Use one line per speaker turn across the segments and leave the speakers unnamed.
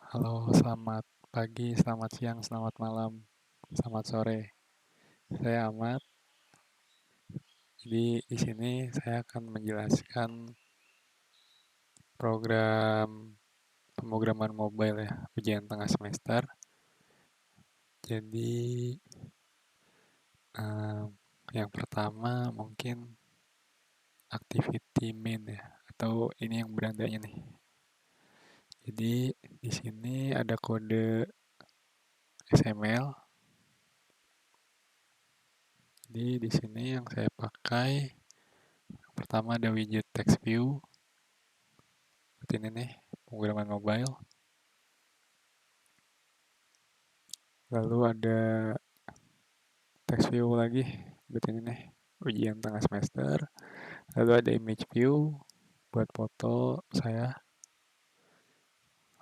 Halo, selamat pagi, selamat siang, selamat malam, selamat sore. Saya Ahmad. Jadi di sini saya akan menjelaskan program pemrograman mobile ya, ujian tengah semester. Jadi eh, yang pertama mungkin activity main ya, atau ini yang berandanya nih. Jadi di sini ada kode XML. Jadi di sini yang saya pakai pertama ada widget text view. Seperti ini nih, pemrograman mobile. Lalu ada text view lagi, seperti ini nih, ujian tengah semester. Lalu ada image view buat foto saya.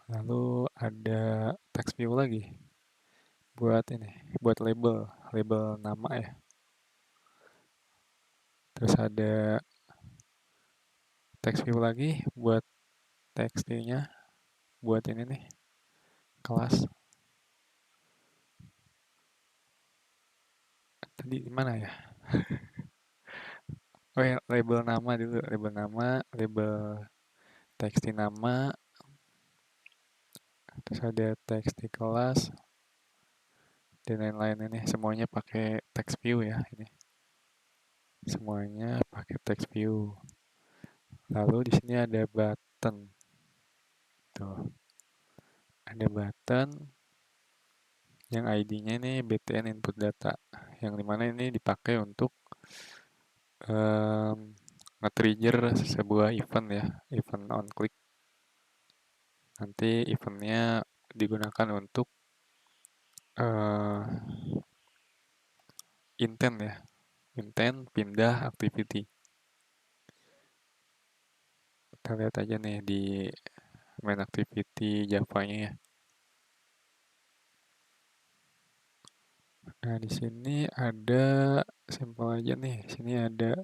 Lalu ada text view lagi buat ini, buat label, label nama ya. Terus ada text view lagi buat tekstilnya, buat ini nih, kelas. Tadi di mana ya? Oh ya, label nama dulu, label nama, label tekstil nama, terus ada tekstil kelas, dan lain-lain ini semuanya pakai text view ya ini. Semuanya pakai text view. Lalu di sini ada button. Tuh, ada button yang ID-nya ini btn input data. Yang dimana ini dipakai untuk nge-trigger sebuah event ya, event on click. Nanti eventnya digunakan untuk uh, intent ya, intent pindah activity. Kita lihat aja nih di main activity Java-nya ya. Nah, di sini ada sampel aja nih. Di sini ada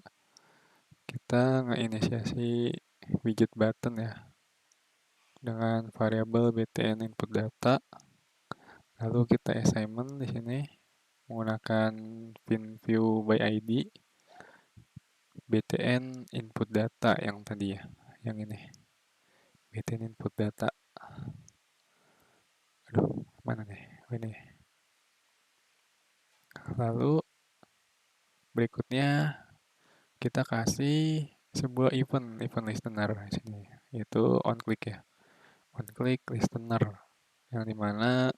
kita ngeinisiasi widget button ya dengan variabel btn input data. Lalu kita assignment di sini menggunakan view by ID btn input data yang tadi ya, yang ini btn input data. Aduh, mana nih? Oh, ini. Lalu berikutnya kita kasih sebuah event listener di sini, yaitu on click ya, on click listener, yang dimana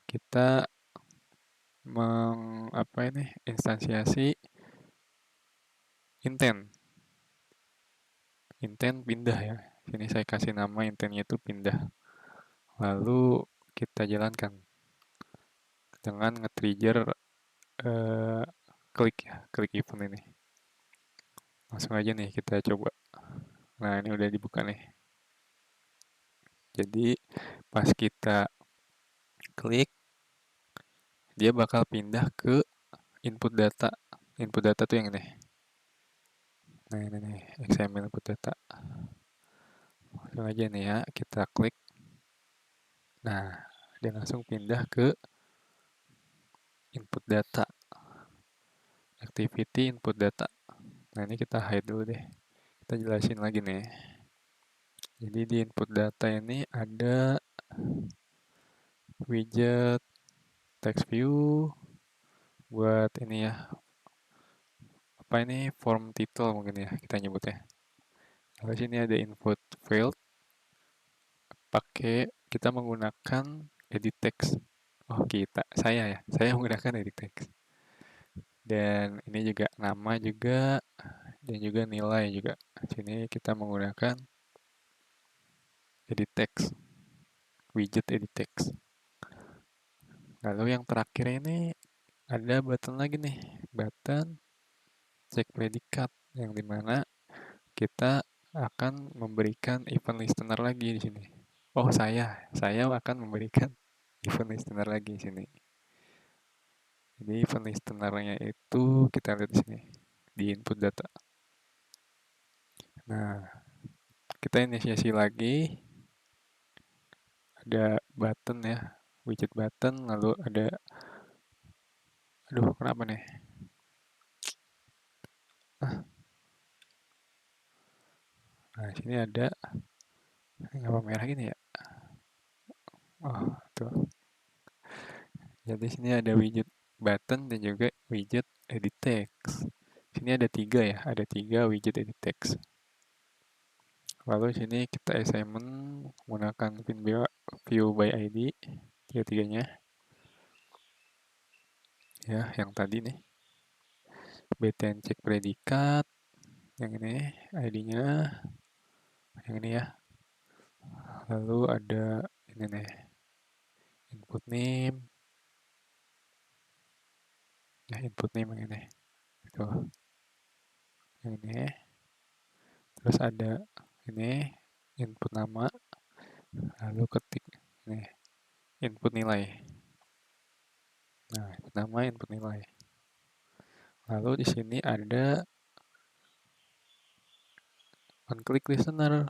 kita apa ini instansiasi intent pindah ya. Sini saya kasih nama intentnya itu pindah. Lalu kita jalankan dengan nge-trigger eh, klik event ini. Langsung aja nih kita coba. Nah, ini udah dibuka nih. Jadi pas kita klik, dia bakal pindah ke input data. Input data tuh yang ini. Nah, ini nih, XML input data. Langsung aja nih ya, kita klik. Nah, dia langsung pindah ke input data. Activity input data. Nah, ini kita hide dulu deh. Kita jelasin lagi nih. Jadi di input data ini ada widget text view buat ini ya. Apa ini form title mungkin ya kita nyebutnya. Lalu sini ada input field. Kita menggunakan edit text. Oh, saya menggunakan edit text. Dan ini juga nama juga dan juga nilai juga. Sini kita menggunakan edit text, widget edit text. Lalu yang terakhir ini ada button lagi nih, button check predikat, yang dimana kita akan memberikan event listener lagi di sini. Oh, saya akan memberikan event listener lagi di sini. Jadi event listenernya itu kita lihat di sini di input data. Nah, kita inisiasi lagi. Ada button ya, widget button, lalu ada, aduh kenapa nih? Nah, sini ada, apa merah gini ya? Oh, tuh. Jadi sini ada widget button dan juga widget edit text. Sini ada 3 ya, ada 3 widget edit text. Lalu sini kita assignment menggunakan view by ID, tiga-tiganya. Ya, yang tadi nih. btn check predikat, yang ini ID-nya, yang ini ya. Lalu ada ini nih, input name. Ya, input name yang ini. Itu. Yang ini. Terus ada ini, input nama. Lalu ketik ini, input nilai. Nah, input nama, input nilai. Lalu di sini ada on click listener.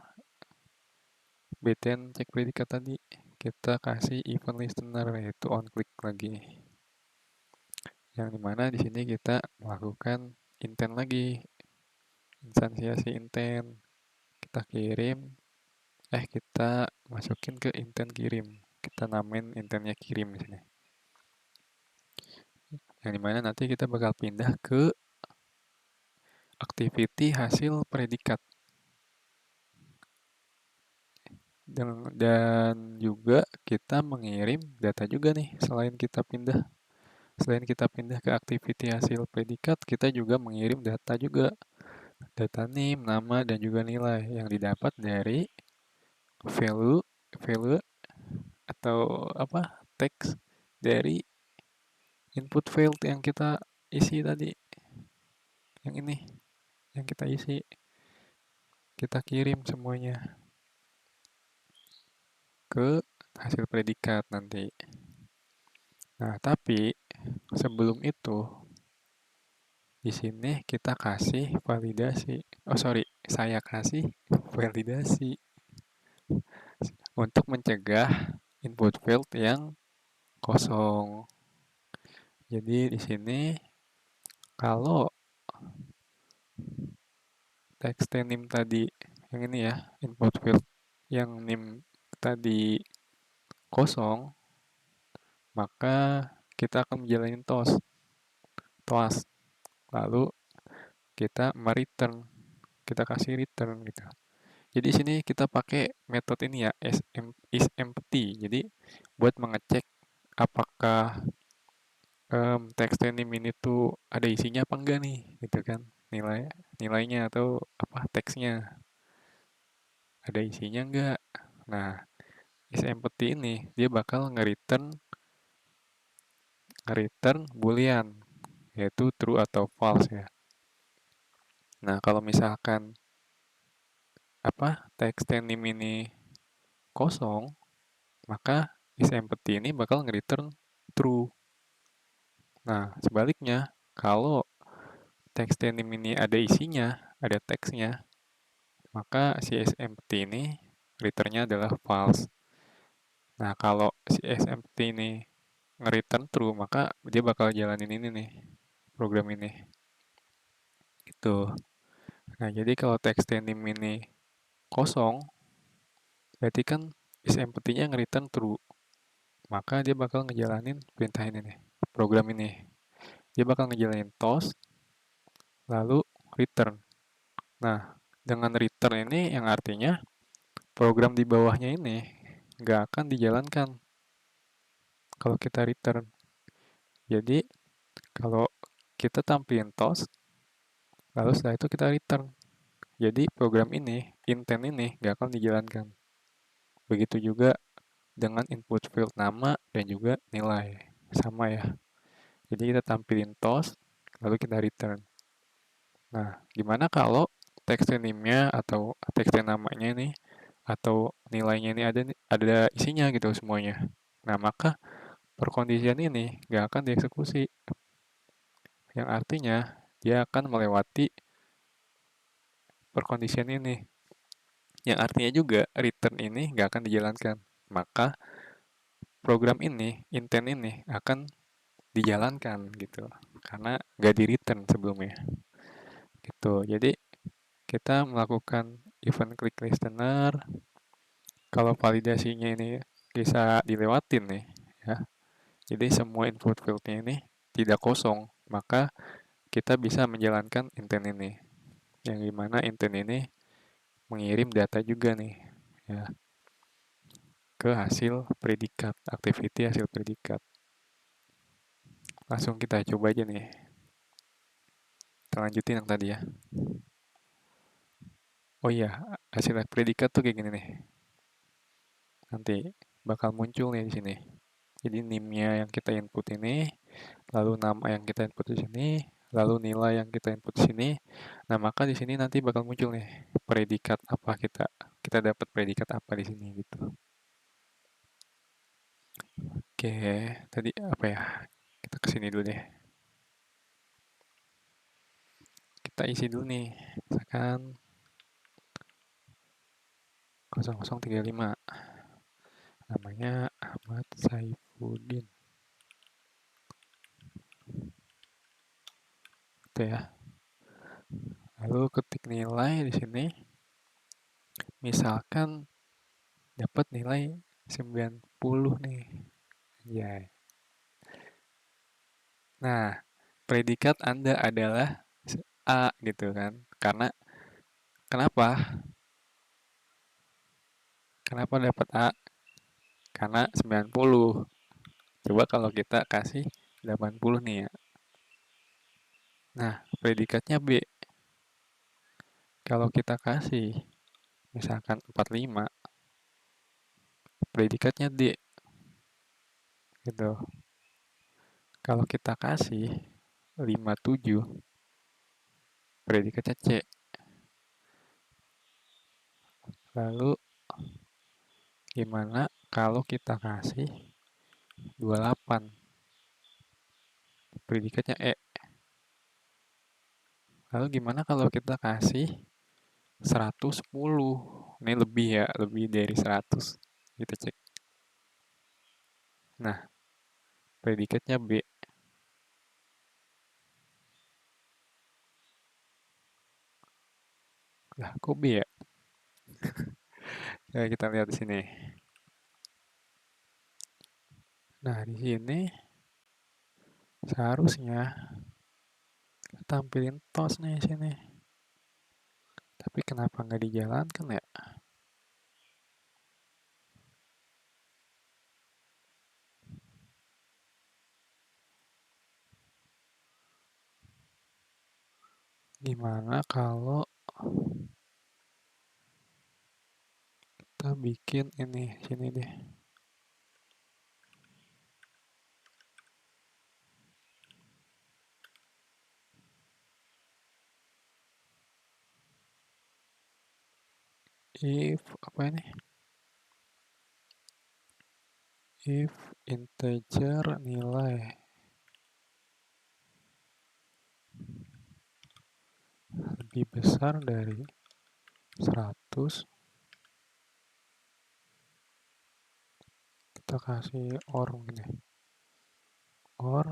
btn check predikat tadi kita kasih event listener, yaitu on click lagi. Yang dimana di sini kita melakukan intent lagi, instansiasi intent. Kita kirim, kita masukin ke intent kirim. Kita namain intentnya kirim di sini. Yang dimana nanti kita bakal pindah ke activity hasil predikat. Dan juga kita mengirim data juga nih, selain kita pindah ke activity hasil predikat, kita juga mengirim data juga. Data name, nama, dan juga nilai yang didapat dari value value atau apa teks dari input field yang kita isi tadi. Yang ini, yang kita isi. Kita kirim semuanya ke hasil predikat nanti. Nah, tapi sebelum itu di sini kita kasih validasi. Oh, sorry, saya kasih validasi untuk mencegah input field yang kosong. Jadi di sini kalau text name tadi yang ini ya, input field yang name tadi kosong, maka kita akan menjalani toast. Lalu kita mereturn, kita kasih return gitu. Jadi sini kita pakai metode ini ya, isEmpty. Jadi buat mengecek apakah text name ini tuh ada isinya apa enggak nih, gitu kan? Nilainya atau apa teksnya ada isinya enggak. Nah, isEmpty ini dia bakal nge-return boolean, yaitu true atau false ya. Nah, kalau misalkan text name ini kosong, maka isEmpty ini bakal nge-return true. Nah, sebaliknya, kalau text name ini ada isinya, ada teksnya, maka si isEmpty ini returnnya adalah false. Nah, kalau si isEmpty ini nge-return true, maka dia bakal jalanin ini nih, program ini. Gitu. Nah, jadi kalau text name ini kosong, berarti kan isEmpty-nya nge-return true. Maka dia bakal ngejalanin perintah ini nih, program ini. Dia bakal ngejalanin toast, lalu return. Nah, dengan return ini yang artinya program di bawahnya ini nggak akan dijalankan kalau kita return. Jadi, kalau kita tampilin toast, lalu setelah itu kita return. Jadi, program ini, intent ini nggak akan dijalankan. Begitu juga dengan input field nama dan juga nilai. Sama ya. Jadi, kita tampilin toast, lalu kita return. Nah, gimana kalau text name-nya atau text namanya ini atau nilainya ini ada isinya gitu semuanya. Nah, maka perkondisian ini nggak akan dieksekusi. Yang artinya dia akan melewati perkondisian ini. Yang artinya juga return ini nggak akan dijalankan. Maka program ini, intent ini akan dijalankan gitu, karena nggak di return sebelumnya gitu. Jadi kita melakukan event click listener, kalau validasinya ini bisa dilewatin nih ya, jadi semua input fieldnya ini tidak kosong, maka kita bisa menjalankan intent ini, yang dimana intent ini mengirim data juga nih ya ke hasil predikat, activity hasil predikat. Langsung kita coba aja nih, kita lanjutin yang tadi ya. Oh iya, hasil predikat tuh kayak gini nih, nanti bakal muncul nih di sini. Jadi NIM-nya yang kita input ini, lalu nama yang kita input di sini, lalu nilai yang kita input di sini. Nah, maka di sini nanti bakal muncul nih predikat apa kita dapat predikat apa di sini gitu. Oke, tadi apa ya? Kita kesini dulu deh. Kita isi dulu nih, misalkan 0035. Namanya Ahmad Saifuddin. Gitu ya. Lalu ketik nilai di sini. Misalkan dapat nilai 90 nih. Ya. Nah, predikat Anda adalah A gitu kan. Karena kenapa? Kenapa dapat A? Karena 90. Coba kalau kita kasih 80 nih ya. Nah, predikatnya B. Kalau kita kasih misalkan 45, predikatnya D gitu. Kalau kita kasih 57, predikatnya C. Lalu gimana kalau kita kasih 28, predikatnya E. Lalu gimana kalau kita kasih 110? Ini lebih ya, lebih dari 100. Kita cek. Nah, predikatnya B. Lah, kok B ya? Ya, kita lihat di sini. Nah, di sini seharusnya tampilin tos nih di sini. Tapi kenapa nggak dijalankan ya? Gimana kalau kita bikin ini sini deh. If apa ini? If integer nilai lebih besar dari 100, kita kasih or gini. Or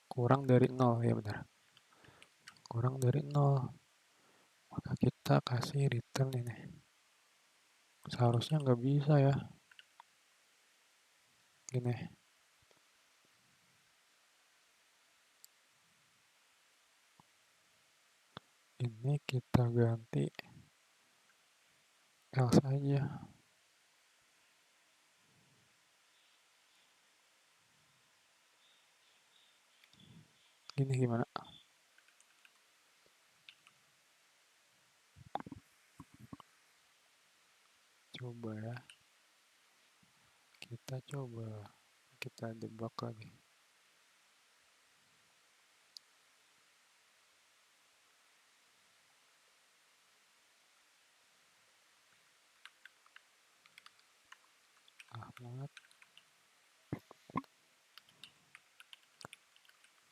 kurang dari 0 ya benar. Kurang dari 0. Maka kita kasih return ini. Seharusnya nggak bisa ya. Gini. Ini kita ganti else aja. Gini gimana? Coba ya. Kita coba. Kita debug lagi. Ahmad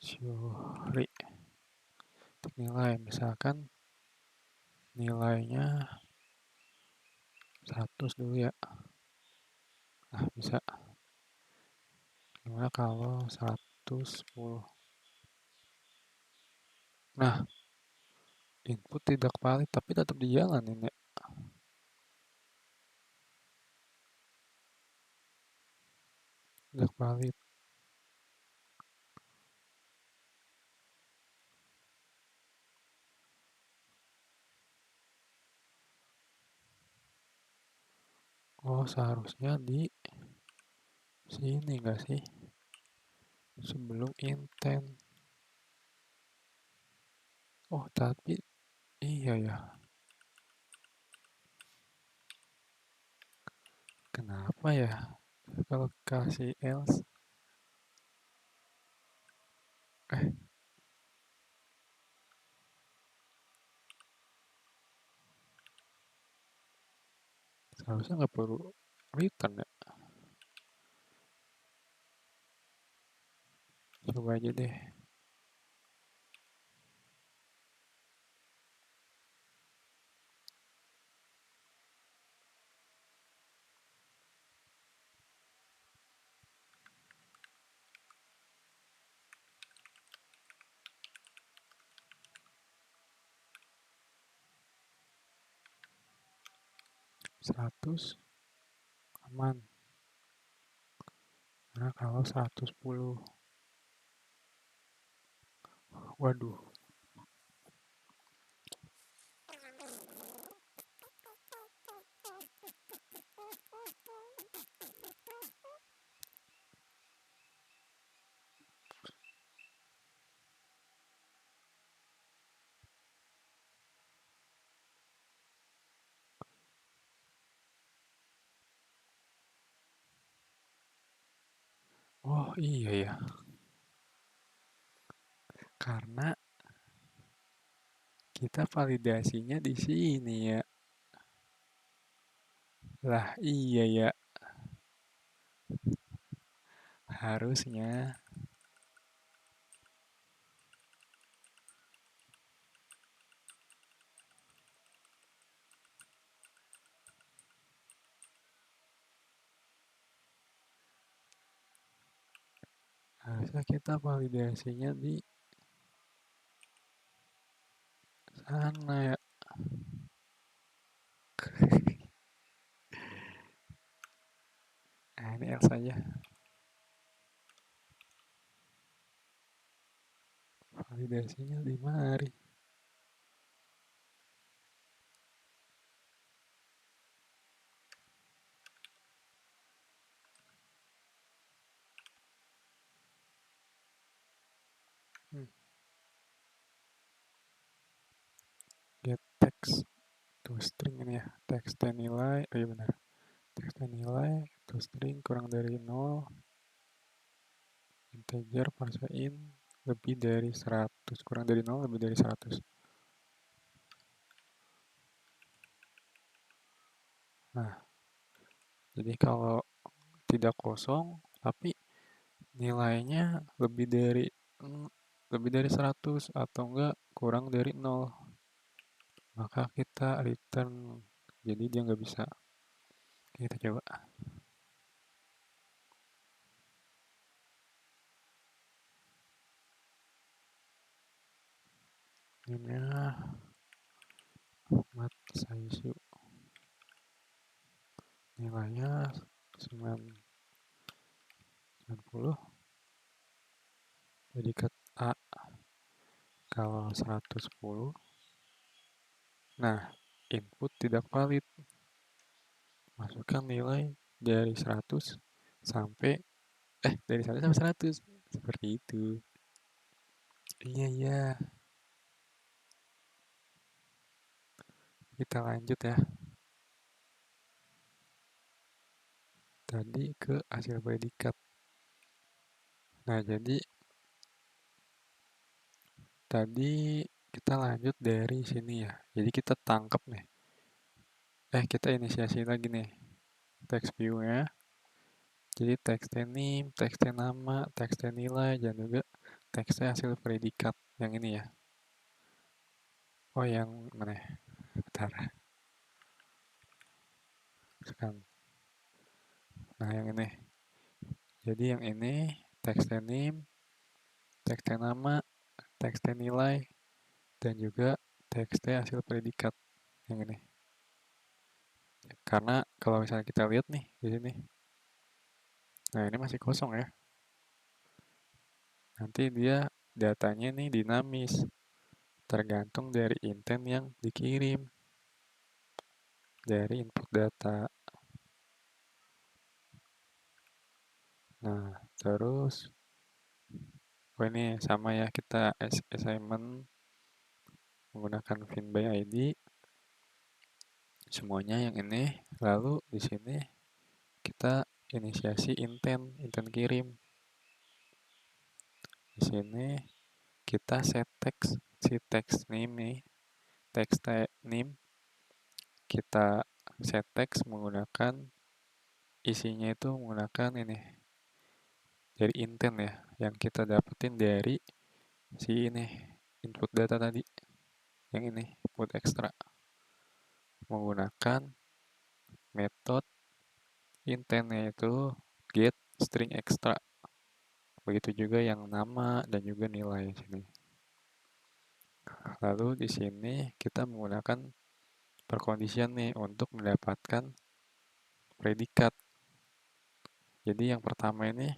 Syuhri. Nilai misalkan nilainya 100 dulu ya. Nah, bisa. Gimana kalau 110? Nah, input tidak valid, tapi tetap dijalanin ya. Tidak valid. Oh, seharusnya di sini nggak sih? Sebelum intent. Oh, tapi iya ya. Kenapa ya? Kalau kasih else, eh, seharusnya nggak perlu return ya. Coba aja deh. 100 aman. Nah, kalau 110, waduh. Oh iya ya, karena kita validasinya di sini ya. Lah iya ya, harusnya. Harusnya kita validasinya di sana ya. Nah, ini else aja. Validasinya di mari. Hmm. Get text to string ini ya. Text dan nilai. Oh iya benar. Text dan nilai to string kurang dari 0. Integer parse in lebih dari 100. Kurang dari 0 lebih dari 100. Nah, jadi kalau tidak kosong tapi nilainya lebih dari 100 atau enggak kurang dari 0, maka kita return. Jadi dia nggak bisa. Kita coba. Namanya Ahmad Saisu. Nilainya 90. Jadi ke A kalau 110. Nah, input tidak valid. Masukkan nilai dari 100 sampai dari 100 sampai 100. Seperti itu. Iya, iya. Kita lanjut ya. Tadi ke hasil predikat. Nah, jadi tadi kita lanjut dari sini ya. Jadi kita tangkap nih. Kita inisiasi lagi nih. Text view-nya. Jadi teksnya name, teksnya nama, teksnya nilai, dan juga teksnya hasil predikat. Yang ini ya. Oh, yang mana ya? Bentar. Sekarang. Nah, yang ini. Jadi yang ini text name, text nama, text nilai, dan juga text hasil predikat yang ini. Karena kalau misalnya kita lihat nih di sini, nah ini masih kosong ya. Nanti dia datanya nih dinamis, tergantung dari intent yang dikirim dari input data. Nah, terus ini sama ya, kita assignment menggunakan find by ID. Semuanya yang ini. Lalu di sini kita inisiasi intent kirim. Di sini kita set text, si text name nih, text name kita set text menggunakan isinya itu menggunakan ini dari intent ya, yang kita dapetin dari si ini input data tadi, yang ini input extra, menggunakan metode intentnya itu get string extra. Begitu juga yang nama dan juga nilai sini. Lalu di sini kita menggunakan percondition nih untuk mendapatkan predikat. Jadi yang pertama ini,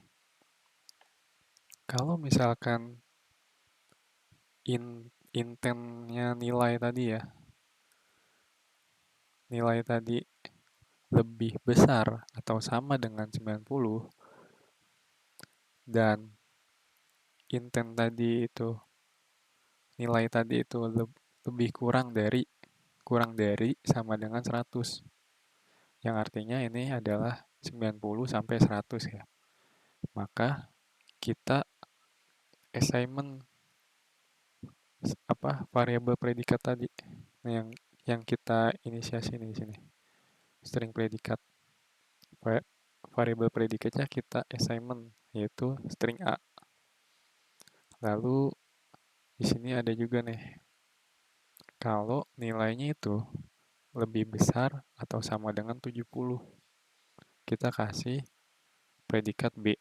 kalau misalkan intentnya nilai tadi ya, nilai tadi lebih besar atau sama dengan 90, dan intent tadi itu, nilai tadi itu lebih kurang dari sama dengan 100. Yang artinya ini adalah 90 sampai 100 ya. Maka kita assignment variabel predikat tadi. Nah, yang kita inisiasi nih di sini. String predikat. Variabel predikatnya kita assignment, yaitu string A. Lalu di sini ada juga nih, kalau nilainya itu lebih besar atau sama dengan 70, kita kasih predikat B.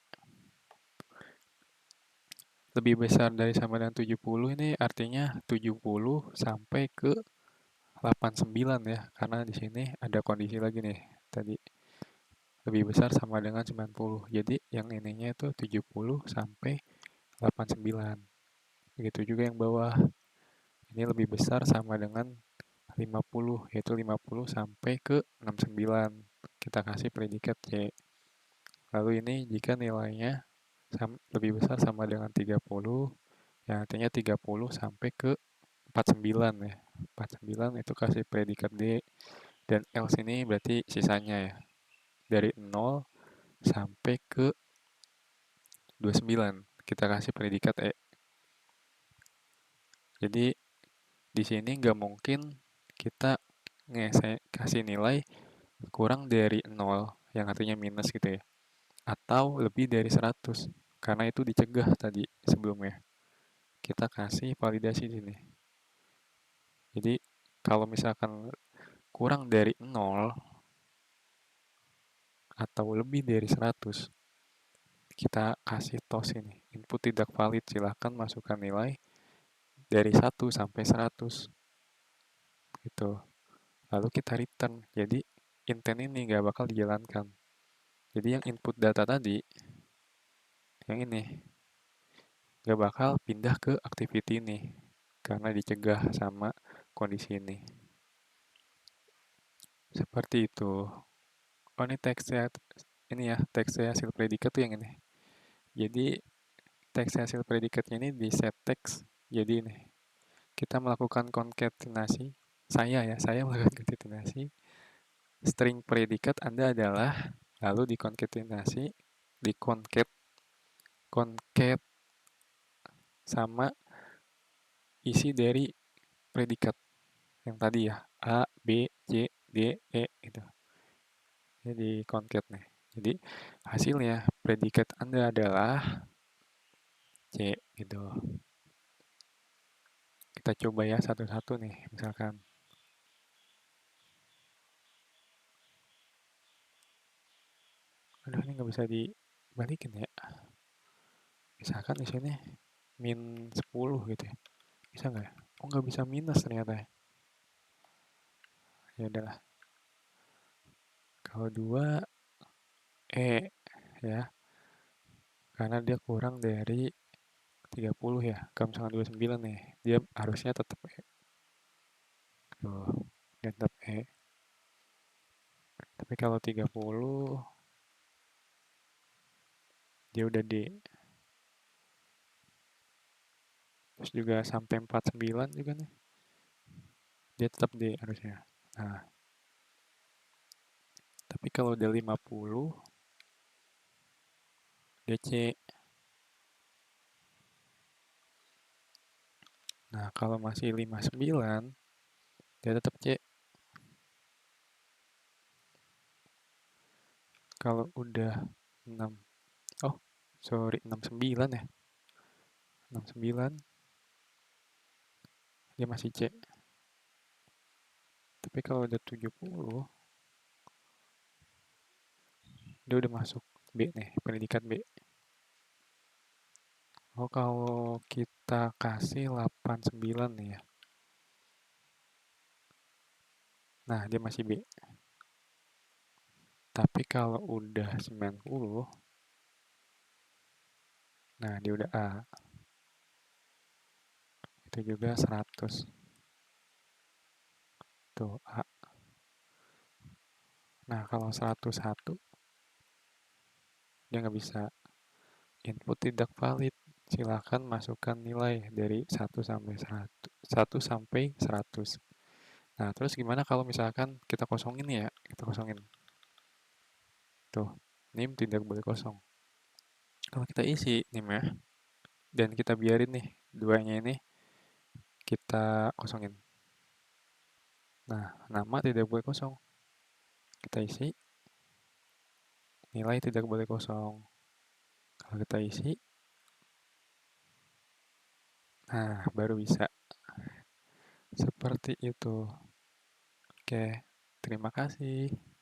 Lebih besar dari sama dengan 70 ini artinya 70 sampai ke 89 ya, karena di sini ada kondisi lagi nih. Tadi lebih besar sama dengan 90. Jadi yang ininya itu 70 sampai 89. Begitu juga yang bawah. Ini lebih besar sama dengan 50, yaitu 50 sampai ke 69. Kita kasih predikat Y. Lalu ini jika nilainya lebih besar sama dengan 30, yang artinya 30 sampai ke 49 ya. 49 itu kasih predikat D, dan else ini berarti sisanya ya. Dari 0 sampai ke 29 kita kasih predikat E. Jadi di sini nggak mungkin kita kasih nilai kurang dari 0, yang artinya minus gitu ya, atau lebih dari 100, karena itu dicegah tadi sebelumnya. Kita kasih validasi di sini. Jadi kalau misalkan kurang dari 0 atau lebih dari 100, kita kasih tos ini, input tidak valid, silahkan masukkan nilai dari 1 sampai 100 gitu. Lalu kita return, jadi intent ini nggak bakal dijalankan. Jadi yang input data tadi, yang ini, nggak bakal pindah ke activity ini, karena dicegah sama kondisi ini. Seperti itu. Oh, ini teksnya, ini ya, teksnya hasil predikat tuh yang ini. Jadi teks hasil predikatnya ini di set text. Jadi ini kita melakukan konkatenasi. Saya melakukan konkatenasi. String predikat Anda adalah, lalu dikonkatenasi, dikoncat sama isi dari predikat yang tadi ya, A, B, C, D, E gitu. Jadi concat nih. Jadi hasilnya predikat Anda adalah C gitu. Kita coba ya satu-satu nih, misalkan. Aduh, ini nggak bisa dibalikin ya. Misalkan di sini min 10 gitu ya. Bisa nggak ya? Oh, nggak bisa minus ternyata ya. Ya udahlah. Kalau 2 E ya. Karena dia kurang dari 30 ya. Kalau misalkan 29 nih, dia harusnya tetap E. Tuh, dia tetap E. Tapi kalau 30, dia udah D. Terus juga sampai 49 juga nih. Dia tetap D harusnya. Nah, tapi kalau udah 50, dia C. Nah, kalau masih 59, dia tetap C. Kalau udah 6, oh, sorry, 69 ya. 69, dia masih C. Tapi kalau udah 70, dia udah masuk B nih, pendidikan B. Oh, kalau kita kasih 89 nih ya. Nah, dia masih B. Tapi kalau udah 90, nah dia udah A. Itu juga 100. Tuh, A. Nah, kalau 101, dia nggak bisa. Input tidak valid. Silakan masukkan nilai dari 1 sampai 100. Nah, terus gimana kalau misalkan kita kosongin ya? Kita kosongin. Tuh, nim tidak boleh kosong. Kalau kita isi nim ya, dan kita biarin nih, duanya ini kita kosongin. Nah, nama tidak boleh kosong. Kita isi, nilai tidak boleh kosong. Kalau kita isi, nah baru bisa. Seperti itu. Oke, terima kasih.